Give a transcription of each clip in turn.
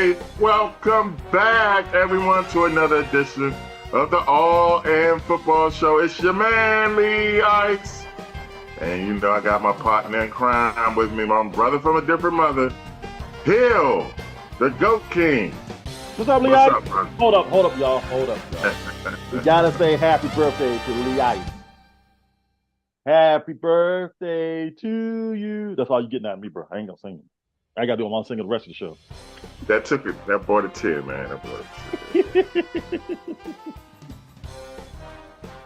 right, welcome back, everyone, to another edition of the All In Football Show. It's your man, Lee Ice. And you know I got my partner in crime with me, my brother from a different mother, Hill, the GOAT King. What's up, Lee What's Ice? up, brother? Hold up, y'all. We gotta say happy birthday to Lee Ice. Happy birthday to you. That's all you getting out of me, bro. I ain't gonna sing it. I gotta do it while I'm singing the rest of the show. That took it. That brought a tear, man. That brought a tear.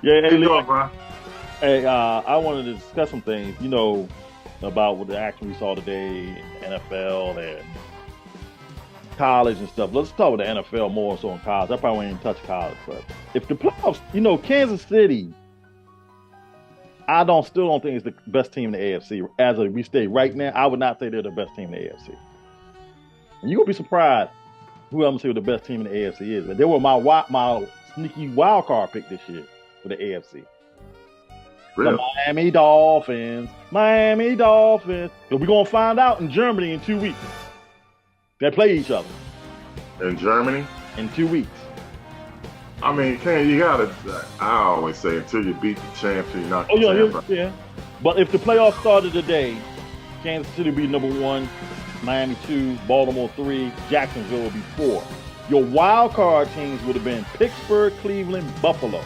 Yeah, hey, Hey, Lee, doing, bro? hey, I wanted to discuss some things, about what the action we saw today in NFL and college and stuff. Let's talk about the NFL more so in college. I probably won't even touch college, but if the playoffs, Kansas City, I still don't think it's the best team in the AFC. As we stay right now, I would not say they're the best team in the AFC. And you're gonna be surprised who I'm gonna say what the best team in the AFC is. But they were my sneaky wild card pick this year for the AFC. Really? The Miami Dolphins. But we're gonna find out in Germany in 2 weeks. They play each other In Germany? in 2 weeks. I mean, you gotta, I always say, until you beat the champs, you're not the champ. Yeah. But if the playoffs started today, Kansas City would be number 1, Miami 2, Baltimore 3, Jacksonville would be 4. Your wild card teams would have been Pittsburgh, Cleveland, Buffalo.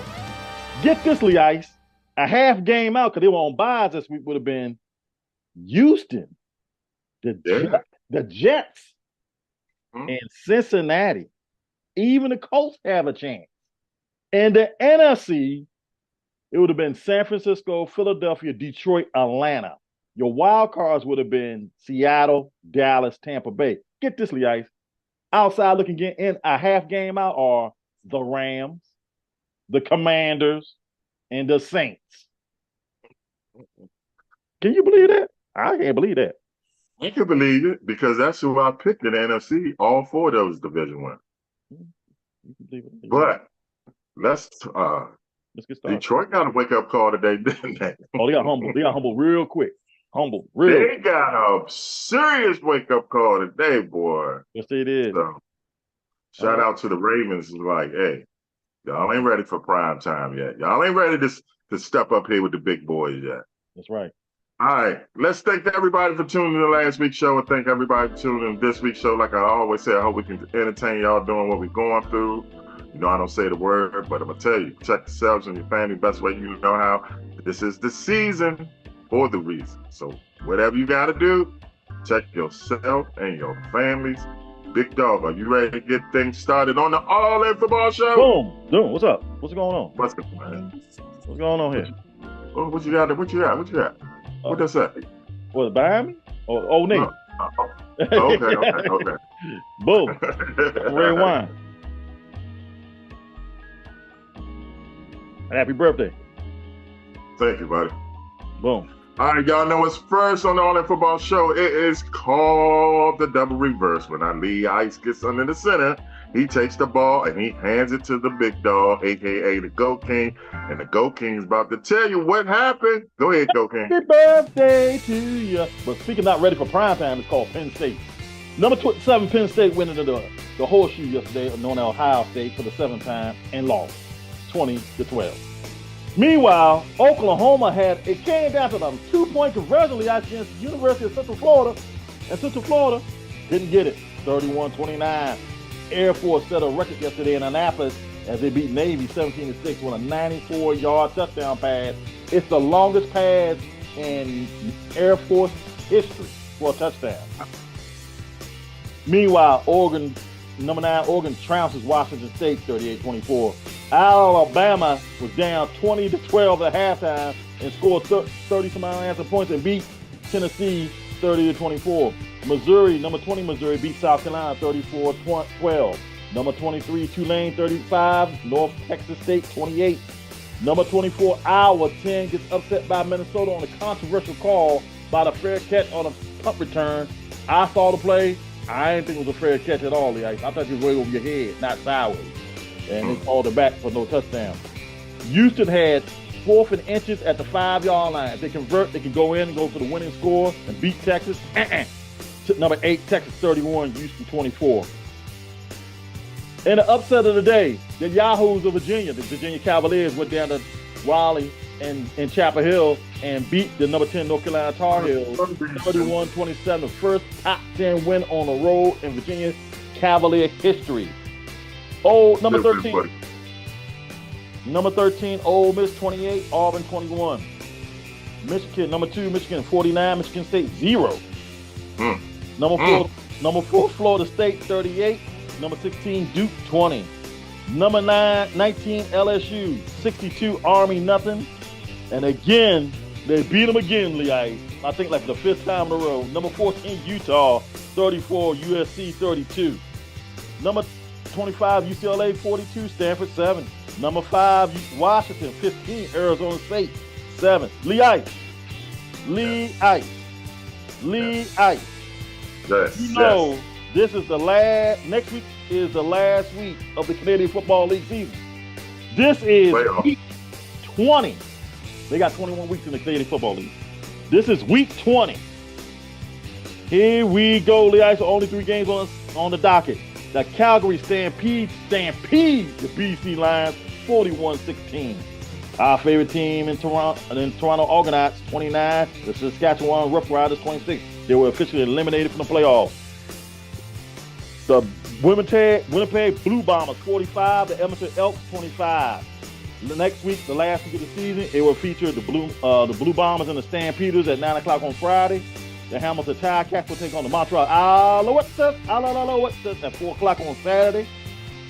Get this, Lee Ice. A half game out, because they were on byes this week, would have been Houston, the Jets, and Cincinnati. Even the Colts have a chance. And the NFC, it would have been San Francisco, Philadelphia, Detroit, Atlanta. Your wild cards would have been Seattle, Dallas, Tampa Bay. Get this, Lee Ice. Outside looking in a half game out are the Rams, the Commanders, and the Saints. Can you believe that? I can't believe that. I can believe it because that's who I picked in the NFC. All 4 of those division wins. But let's get started. Detroit got a wake up call today, didn't they? Oh, they got humble. They got humble real quick. They got a serious wake up call today, boy. Yes, they did. So, shout out to the Ravens. Like, hey, y'all ain't ready for prime time yet. Y'all ain't ready to step up here with the big boys yet. That's right. All right, let's thank everybody for tuning in to last week's show and thank everybody for tuning in this week's show. Like I always say, I hope we can entertain y'all doing what we're going through. I don't say the word, but I'm going to tell you, check yourselves and your family best way you know how. This is the season for the reason. So whatever you got to do, check yourself and your families. Big Dog, are you ready to get things started on the All In Football Show? Boom. What's up? What's going on? What's going on? What's going on here? What you got? What you got? What does that? What, Miami? Or Old Navy? Okay. Boom. Red wine. Happy birthday. Thank you, buddy. Boom. All right, y'all know what's first on the All In Football Show. It is called the double reverse. When Lee Ice gets under the center, he takes the ball and he hands it to the big dog, a.k.a. the GOAT King. And the GOAT King is about to tell you what happened. Go ahead, GOAT King. Happy birthday to you. But speaking not ready for prime time, it's called Penn State. Number 7, Penn State went into the horseshoe yesterday, known as Ohio State, for the 7th time and lost 20-12. Meanwhile, Oklahoma it came down to a 2-point conversion against the University of Central Florida, and Central Florida didn't get it. 31-29. Air Force set a record yesterday in Annapolis as they beat Navy 17-6 with a 94-yard touchdown pass. It's the longest pass in Air Force history for a touchdown. Meanwhile, number 9, Oregon trounces Washington State 38-24. Alabama was down 20-12 at halftime and scored 30-some-odd points and beat Tennessee 30-24. Number 20 Missouri beat South Carolina 34-12. Number 23 Tulane 35. North Texas State 28. Number 24 Iowa 10 gets upset by Minnesota on a controversial call by the fair catch on a punt return. I saw the play. I didn't think it was a fair catch at all. I thought you was way over your head, not sideways. And they called it back for no touchdown. Houston had 4th and inches at the 5-yard line. If they convert, they can go in and go for the winning score and beat Texas. Number 8, Texas 31, Houston 24. And the upset of the day, the Yahoos of Virginia, the Virginia Cavaliers, went down to Raleigh and Chapel Hill and beat the number 10 North Carolina Tar Heels 31-27, the first top 10 win on the road in Virginia Cavalier history. Number 13. Number 13, Ole Miss 28, Auburn 21. Michigan, number 2, Michigan 49, Michigan State 0. Number 4, Florida State 38. Number 16, Duke 20. Number 19, LSU 62, Army nothing. And again, they beat them again, Lee. I think like the 5th time in a row. Number 14, Utah 34, USC 32. Number 25, UCLA 42, Stanford 7. Number 5, Washington 15, Arizona State 7. Lee Ice. Yes. You know, this is the last. Next week is the last week of the Canadian Football League season. This is week 20. They got 21 weeks in the Canadian Football League. This is week 20. Here we go, Lee Ice. Only 3 games on the docket. The Calgary Stampede the BC Lions 41-16. Our favorite team in Toronto Argonauts 29. The Saskatchewan Roughriders 26. They were officially eliminated from the playoffs. The Winnipeg Blue Bombers 45. The Edmonton Elks 25. The next week, the last week of the season, it will feature the Blue Bombers and the Stampeders at 9 o'clock on Friday. The Hamilton Ticats will take on the Montreal Alouettes at 4 o'clock on Saturday.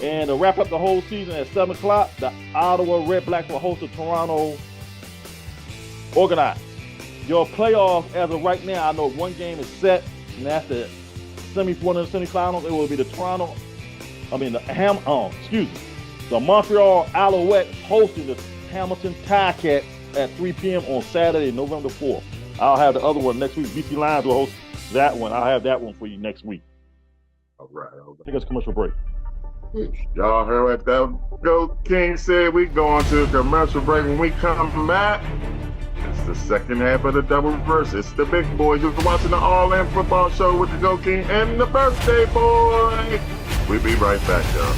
And to wrap up the whole season at 7 o'clock, the Ottawa Redblacks will host the Toronto Argonauts. Your playoffs, as of right now, I know one game is set, and that's the one of the semifinals. It will be the the Montreal Alouettes hosting the Hamilton Ticats at 3 p.m. on Saturday, November 4th. I'll have the other one next week. BC Lions will host that one. I'll have that one for you next week. All right. I think it's a commercial break. Y'all heard what that Goat King said. We going to a commercial break. When we come back, it's the second half of the double reverse. It's the big boys. You're watching the All In Football Show with the Goat King and the birthday boy. We'll be right back, y'all.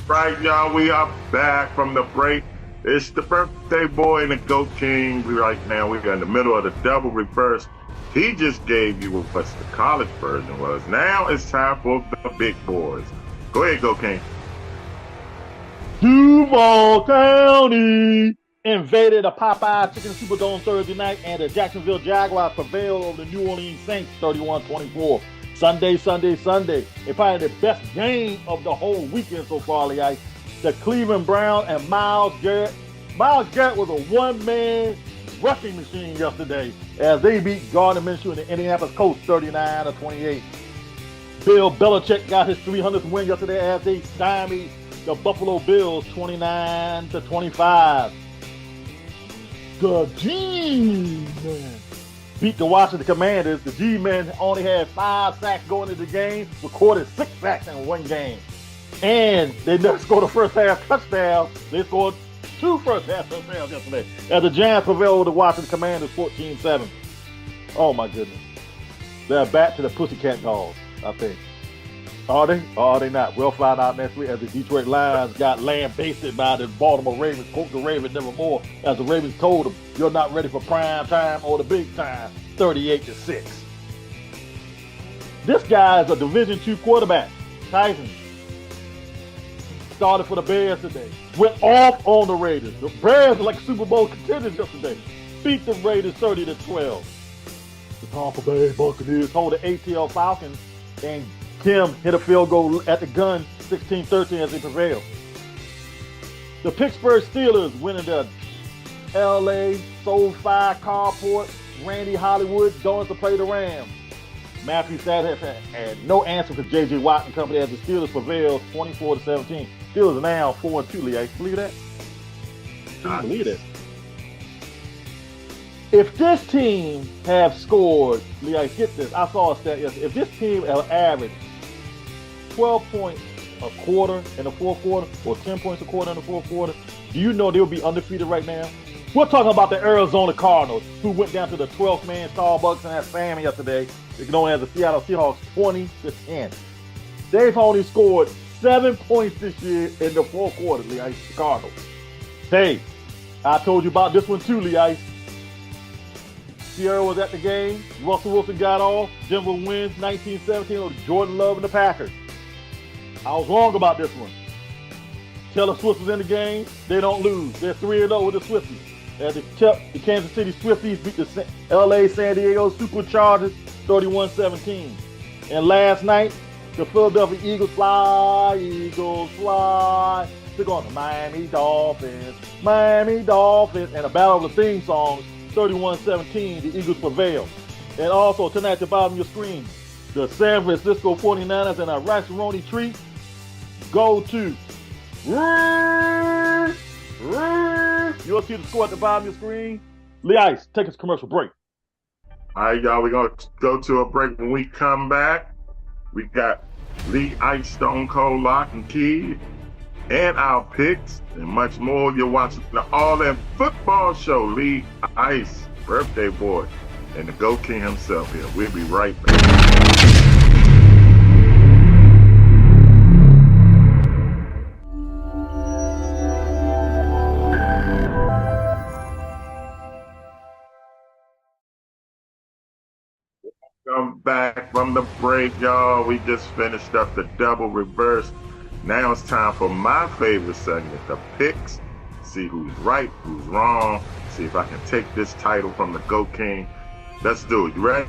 Right, y'all, we are back from the break. It's the birthday boy and the Goat King. Right now, we're in the middle of the double reverse. He just gave you what the college version was. Now it's time for the big boys. Go ahead, Goat King. Duval County invaded a Popeye Chicken Superdome Thursday night, and the Jacksonville Jaguars prevailed over the New Orleans Saints 31-24. Sunday. And probably the best game of the whole weekend so far, Lee Ice. The Cleveland Browns and Myles Garrett. Myles Garrett was a one-man rushing machine yesterday as they beat Gardner Minshew and the Indianapolis Colts 39-28. Bill Belichick got his 300th win yesterday as they stymied the Buffalo Bills 29-25. The G-Men beat the Washington Commanders. The G-Men only had 5 sacks going into the game, recorded 6 sacks in one game. And they never scored a first half touchdown. They scored 2 first half touchdowns yesterday as the Giants prevailed over the Washington Commanders 14-7. Oh my goodness. They're back to the Pussycat Dolls, I think. Are they? Or are they not? We'll find out next week as the Detroit Lions got lambasted by the Baltimore Ravens. Quote the Ravens nevermore, as the Ravens told them, you're not ready for prime time or the big time, 38-6. This guy is a Division II quarterback, Tyson. Started for the Bears today. Went off on the Raiders. The Bears are like Super Bowl contenders yesterday. Beat the Raiders 30-12. The Tampa Bay Buccaneers hold the ATL Falcons, and Kim hit a field goal at the gun, 16-13 as they prevailed. The Pittsburgh Steelers winning the LA SoFi Carport, Randy Hollywood going to play the Rams. Matthew Stafford had no answer for J.J. Watt and company as the Steelers prevailed 24-17. Steelers are now 4-2, Lee. Can you believe that? If this team have scored, Lee, get this. I saw a stat yesterday. If this team have averaged 12 points a quarter in the fourth quarter, or 10 points a quarter in the fourth quarter, do you know they'll be undefeated right now? We're talking about the Arizona Cardinals, who went down to the 12th man Starbucks and had Sam yesterday, known as the Seattle Seahawks, 20-10. They've only scored 7 points this year in the fourth quarter, Lee Ice, the Cardinals. Hey, I told you about this one too, Lee Ice. Sierra was at the game. Russell Wilson got off. Denver wins 19-17 over Jordan Love and the Packers. I was wrong about this one. Taylor Swift was in the game. They don't lose. They're 3-0 with the Swifties. As the Kansas City Swifties beat the LA San Diego Superchargers 31-17. And last night, the Philadelphia Eagles fly. Took on the Miami Dolphins. And a battle of the theme songs, 31-17, the Eagles prevail. And also, tonight at the bottom of your screen, the San Francisco 49ers and a Rice-A-Roni treat go to. You'll see the score at the bottom of your screen. Lee Ice, take us to commercial break. All right, y'all, we're going to go to a break. When we come back, we got Lee Ice, Stone Cold Lock and Key, and our picks, and much more. You're watching the All In Football Show. Lee Ice, birthday boy, and the Go King himself here. We'll be right back. Come back from the break, y'all. We just finished up the double reverse. Now it's time for my favorite segment, the picks. See who's right, who's wrong. See if I can take this title from the Go King. Let's do it. You ready?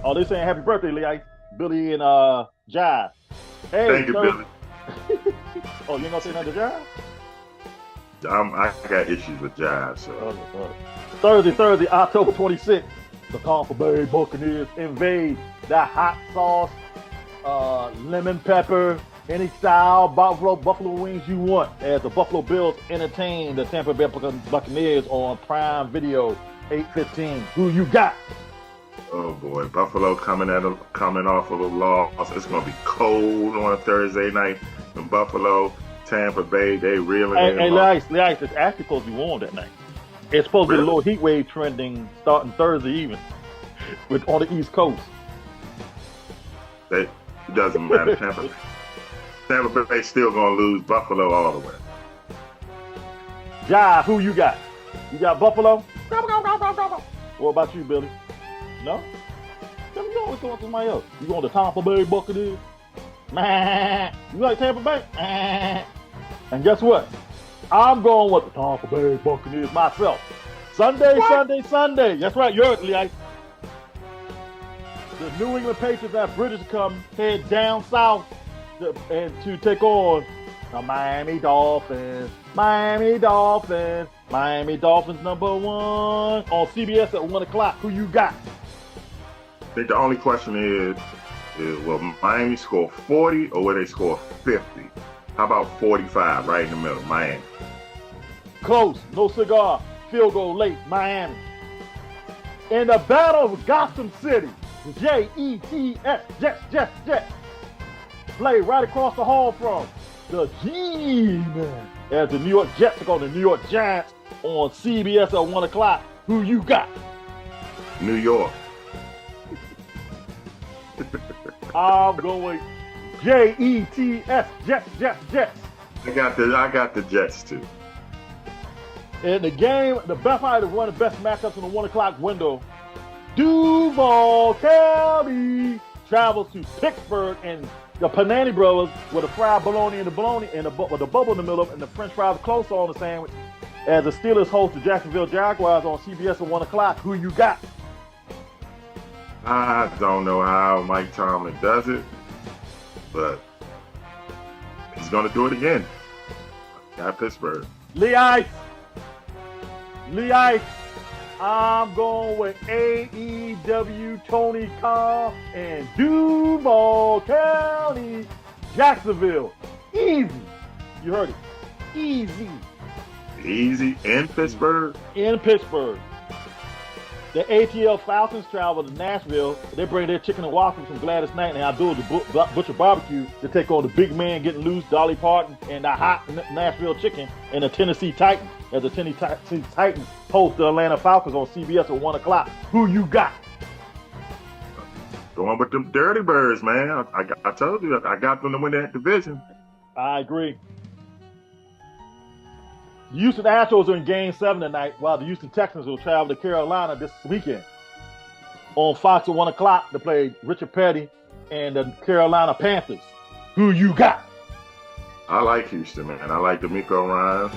Oh, they saying happy birthday, Lee Ice. Billy and Jive. Hey, thank you, Billy. Oh, you ain't gonna say nothing to Jive? I got issues with Jive, so. Thursday, October 26th, the Tampa Bay Buccaneers invade the hot sauce, lemon pepper, any style buffalo wings you want, as the Buffalo Bills entertain the Tampa Bay Buccaneers on Prime Video, 8/15. Who you got? Oh boy, Buffalo coming off of a loss. It's gonna be cold on a Thursday night in Buffalo. Tampa Bay, they reeling in. Hey, Lee Ice, it's actually supposed to be warm that night. It's supposed to be a little heat wave trending starting Thursday evening on the East Coast. It doesn't matter. Tampa Bay still gonna lose. Buffalo all the way. Jive, who you got? You got Buffalo? What about you, Billy? No? You always going to somebody else. You going to Tampa Bay Buccaneers? You like Tampa Bay? And guess what? I'm going with the Tampa Bay Buccaneers myself. Sunday. That's right, you're it, Lee Ice. The New England Patriots have British come head down south and to take on the Miami Dolphins. Miami Dolphins number 1 on CBS at 1 o'clock. Who you got? I think the only question is will Miami score 40 or will they score 50? How about 45 right in the middle, Miami? Close, no cigar, field goal late, Miami. In the battle of Gotham City, Jets, Jets. Play right across the hall from the G-Man as the New York Jets take on the New York Giants on CBS at 1 o'clock. Who you got? New York. I'm going Jets, Jets. I got the Jets too. In the game, the best fight is one of the best matchups in the 1 o'clock window. Duval County travels to Pittsburgh, and the Panani Brothers with a fried bologna and the bubble in the middle and the French fries close on the sandwich. As the Steelers host the Jacksonville Jaguars on CBS at 1 o'clock. Who you got? I don't know how Mike Tomlin does it, but he's going to do it again. Got Pittsburgh. Lee Ice. I'm going with AEW Tony Khan and Duval County, Jacksonville. Easy. You heard it. Easy. Easy in Pittsburgh. In Pittsburgh. The ATL Falcons travel to Nashville. They bring their chicken and waffles from Gladys Knight and Abdul the Butcher Barbecue to take on the big man getting loose, Dolly Parton, and the hot Nashville chicken and the Tennessee Titans. As the Tennessee Titans host the Atlanta Falcons on CBS at 1 o'clock. Who you got? Going with them Dirty Birds, man. I told you, I got them to win that division. I agree. The Houston Astros are in Game 7 tonight, while the Houston Texans will travel to Carolina this weekend. On Fox at 1 o'clock to play Richard Petty and the Carolina Panthers. Who you got? I like Houston, man. I like D'Amico Ryan.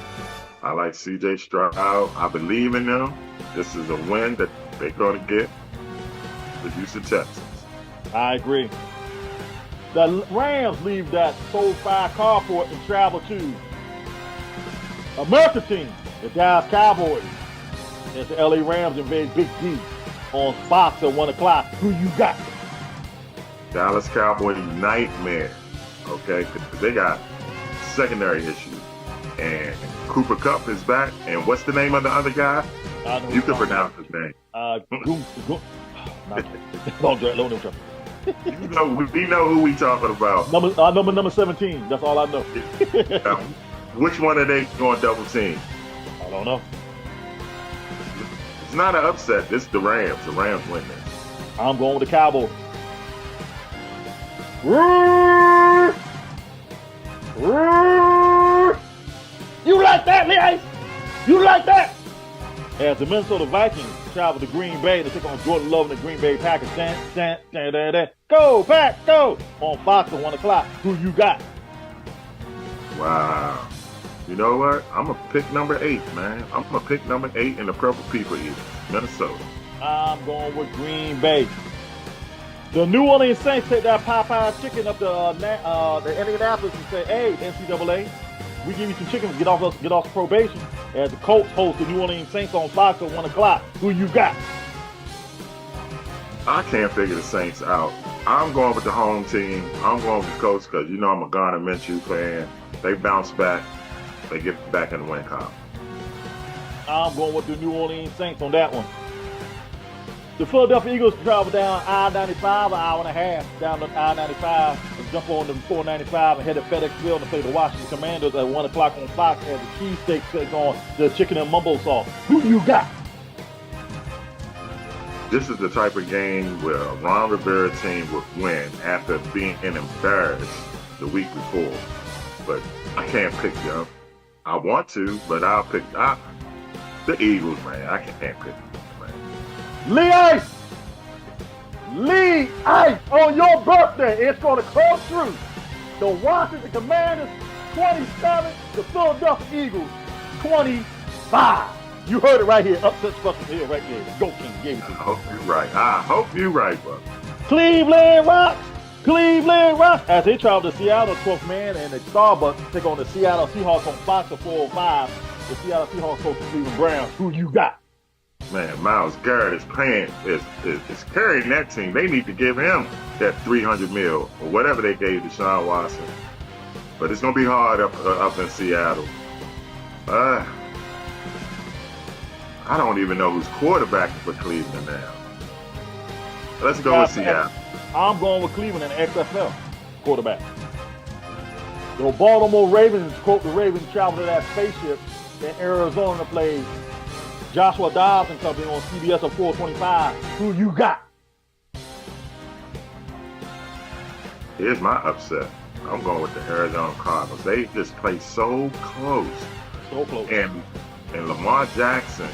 I like C.J. Stroud. I believe in them. This is a win that they're going to get the Houston Texans. I agree. The Rams leave that SoFi carport and travel to America team, the Dallas Cowboys, as the LA Rams invade Big D on Fox at 1 o'clock. Who you got? Dallas Cowboy nightmare, okay? Because they got secondary issues. And Cooper Kupp is back. And what's the name of the other guy? You can pronounce his name. We know who we talking about. Number 17. That's all I know. Which one are they going double team? I don't know. It's not an upset. It's the Rams. The Rams win this. I'm going with the Cowboys. You like that, Lee? You like that? As the Minnesota Vikings travel to Green Bay to take on Jordan Love and the Green Bay Packers. Go, Pack, go! On Fox at 1 o'clock. Who you got? Wow. You know what? I'm going to pick number 8, man. I'm going to pick number 8 in the Purple People Eater, Minnesota. I'm going with Green Bay. The New Orleans Saints take that Popeye chicken up to the Indianapolis and say, hey, NCAA, we give you some chicken, get off probation. As the Colts host the New Orleans Saints on Fox at 1 o'clock. Who you got? I can't figure the Saints out. I'm going with the home team. I'm going with the Colts because you know I'm a Gardner Minshew fan. They bounce back. They get back in the win column. I'm going with the New Orleans Saints on that one. The Philadelphia Eagles travel down I-95, an hour and a half down the I-95 and jump on the 495 and head to FedEx Field to play the Washington Commanders at 1 o'clock on Fox as the cheesesteaks take on the chicken and mumbo sauce. Who you got? This is the type of game where a Ron Rivera team would win after being embarrassed the week before. But I can't pick them. I want to, but I'll pick the Eagles, man. I can't pick them, man. Lee Ice, on your birthday, it's going to come true. The Washington Commanders 27, the Philadelphia Eagles 25. You heard it right here. Upset special here, right there. Go King gave it to you. I hope you're right, bro. Cleveland Rocks. As they travel to Seattle, 12th man, and the Starbucks take on the Seattle Seahawks on Fox at 4:05. The Seattle Seahawks coach the Cleveland Browns. Who you got? Man, Myles Garrett is carrying that team. They need to give him that $300 million or whatever they gave Deshaun Watson. But it's gonna be hard up in Seattle. I don't even know who's quarterbacking for Cleveland now. Let's go with Seattle. I'm going with Cleveland and XFL quarterback. The Baltimore Ravens, quote, the Ravens travel to that spaceship in Arizona to play Joshua Dobbs and company on CBS at 4:25. Who you got? Here's my upset. I'm going with the Arizona Cardinals. They just play so close. So close. And Lamar Jackson,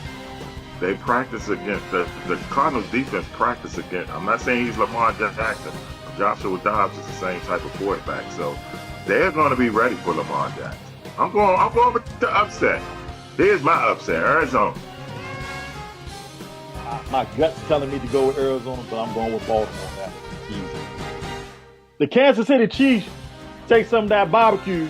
they practice against the Cardinals defense practice against. I'm not saying he's Lamar Jackson. Joshua Dobbs is the same type of quarterback. So they're going to be ready for Lamar Jackson. I'm going with the upset. Here's my upset, Arizona. My gut's telling me to go with Arizona, but I'm going with Baltimore on that one. Easy. The Kansas City Chiefs take some of that barbecue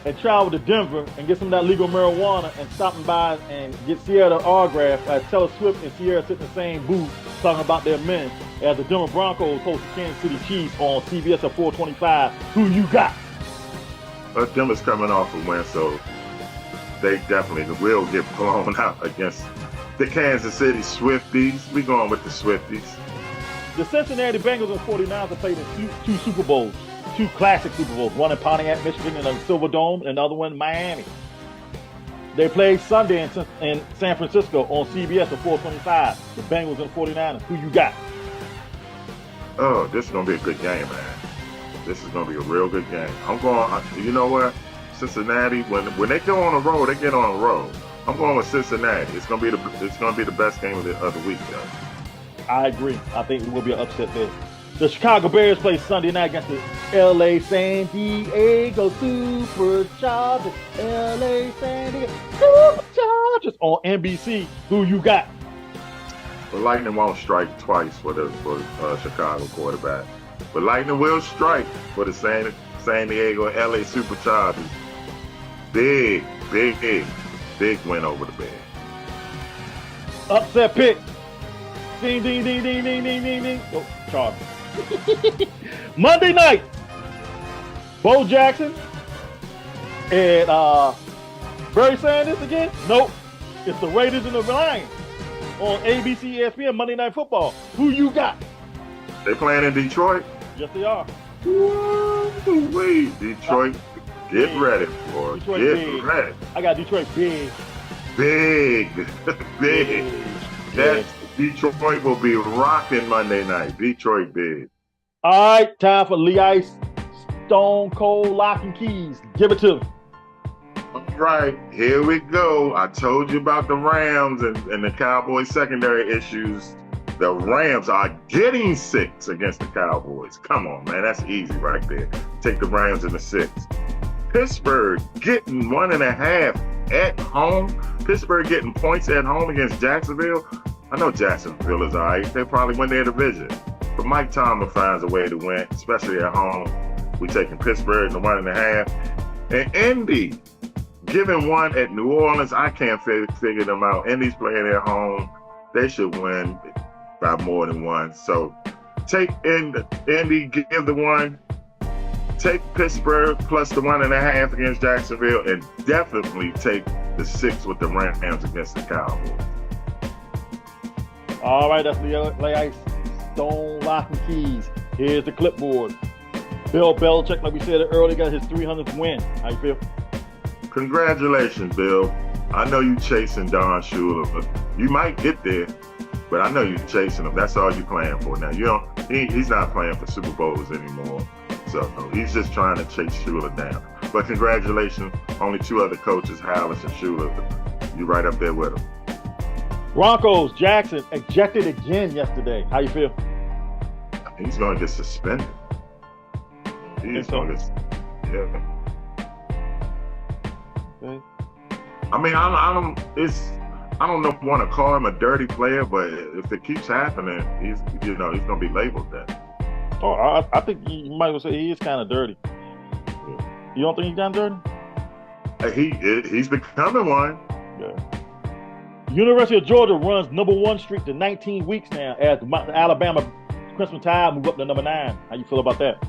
and travel to Denver and get some of that legal marijuana and stopping by and get Sierra to autograph. Taylor Swift and Sierra sit in the same booth talking about their men as the Denver Broncos host the Kansas City Chiefs on CBS at 4:25. Who you got? Denver's coming off a win, so they definitely will get blown out against the Kansas City Swifties. We going with the Swifties. The Cincinnati Bengals and 49ers have played in two Super Bowls, two classic Super Bowls, one in Pontiac, Michigan, and the Silver Dome, and another one in Miami. They played Sunday in San Francisco on CBS at 4:25. The Bengals and 49ers. Who you got? Oh, this is going to be a good game, man. This is going to be a real good game. I'm going, you know what? Cincinnati, when they go on the road, they get on the road. I'm going with Cincinnati. It's going to be the best game of the week, though. I agree. I think it will be an upset there. The Chicago Bears play Sunday night against the LA San Diego Superchargers. LA San Diego Superchargers on NBC. Who you got? The Lightning won't strike twice for the Chicago quarterback. But Lightning will strike for the San Diego LA Superchargers. Big win over the Bears. Upset pick. Ding, ding, ding, ding, ding, ding, ding, ding. Oh, Chargers. Monday night. Bo Jackson and Barry Sanders again? Nope. It's the Raiders and the Lions on ABC, ESPN, Monday Night Football. Who you got? They playing in Detroit? Yes, they are. Wait, Detroit, get ready for it. Detroit Get big. ready. I got Detroit big. Big. That Detroit will be rocking Monday night. Detroit big. All right, time for Lee Ice, Stone Cold Lock and Keys. Give it to me. All right, here we go. I told you about the Rams and the Cowboys secondary issues. The Rams are getting 6 against the Cowboys. Come on, man. That's easy right there. Take the Rams in the 6. Pittsburgh getting 1.5 at home. Pittsburgh getting points at home against Jacksonville. I know Jacksonville is all right. They'll probably win their division. But Mike Tomlin finds a way to win, especially at home. We're taking Pittsburgh to 1.5. And Indy giving 1 at New Orleans. I can't figure them out. Indy's playing at home. They should win by more than 1. So take Indy, give the 1. Take Pittsburgh plus the 1.5 against Jacksonville, and definitely take the 6 with the Rams against the Cowboys. All right, that's Lay Ice, Stone Lock and Keys. Here's the clipboard. Bill Belichick, like we said earlier, got his 300th win. How you feel? Congratulations, Bill. I know you chasing Don Shula, but you might get there. But I know you're chasing him. That's all you're playing for now. He's not playing for Super Bowls anymore. So he's just trying to chase Shula down. But congratulations, only 2 other coaches, Hallis and Shula. You right up there with him. Broncos, Jackson, ejected again yesterday. How you feel? He's going to get suspended. He's going to get, yeah. Okay. I mean, I don't know if I want to call him a dirty player, but if it keeps happening, he's going to be labeled that. Oh, I think you might as well say he is kind of dirty. Yeah. You don't think he's kind of dirty? He's becoming one. Yeah. University of Georgia runs #1 streak to 19 weeks now as the Alabama Crimson Tide move up to number 9. How you feel about that?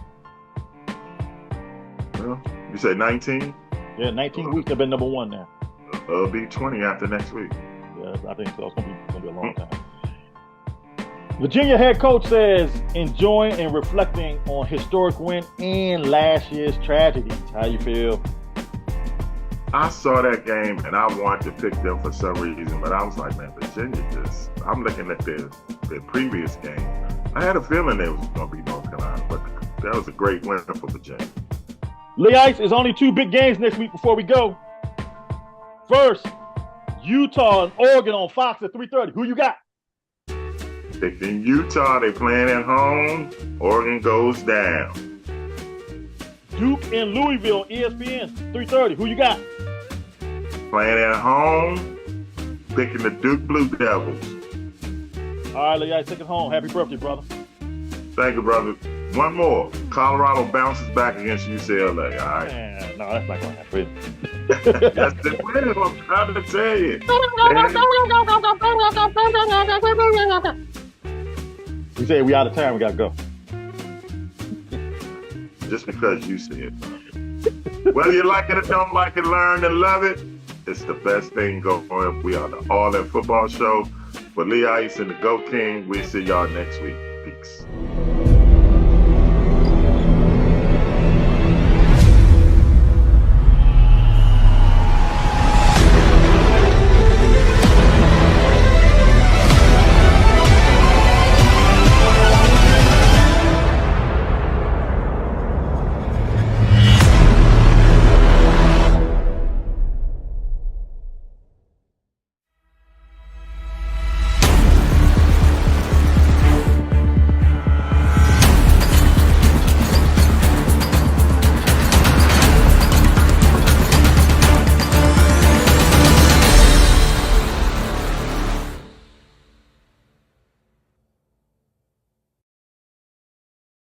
Well, you say 19? Yeah, 19 weeks they've been #1 now. It'll be 20 after next week. Yeah, I think so. It's gonna be a long time. Virginia head coach says enjoying and reflecting on historic win and last year's tragedies. How you feel? I saw that game and I wanted to pick them for some reason, but I was like, man, Virginia I'm looking at their previous game. I had a feeling it was going to be North Carolina, but that was a great win for Virginia. Lee Ice, is only 2 big games next week before we go. First, Utah and Oregon on Fox at 3:30. Who you got? Picking Utah. They playing at home. Oregon goes down. Duke and Louisville, ESPN, 3:30. Who you got? Playing at home. Picking the Duke Blue Devils. All right, Lee Ice, take it home. Happy birthday, brother. Thank you, brother. One more. Colorado bounces back against UCLA. All right. Man, no, that's not going to happen. That's the win. I'm trying to tell you. We say we out of time. We got to go. Just because you said it. Whether you like it or don't like it, learn and love it. It's the best thing going. We are the All In Football Show. For Lee Ice and the Goat King, we'll see y'all next week.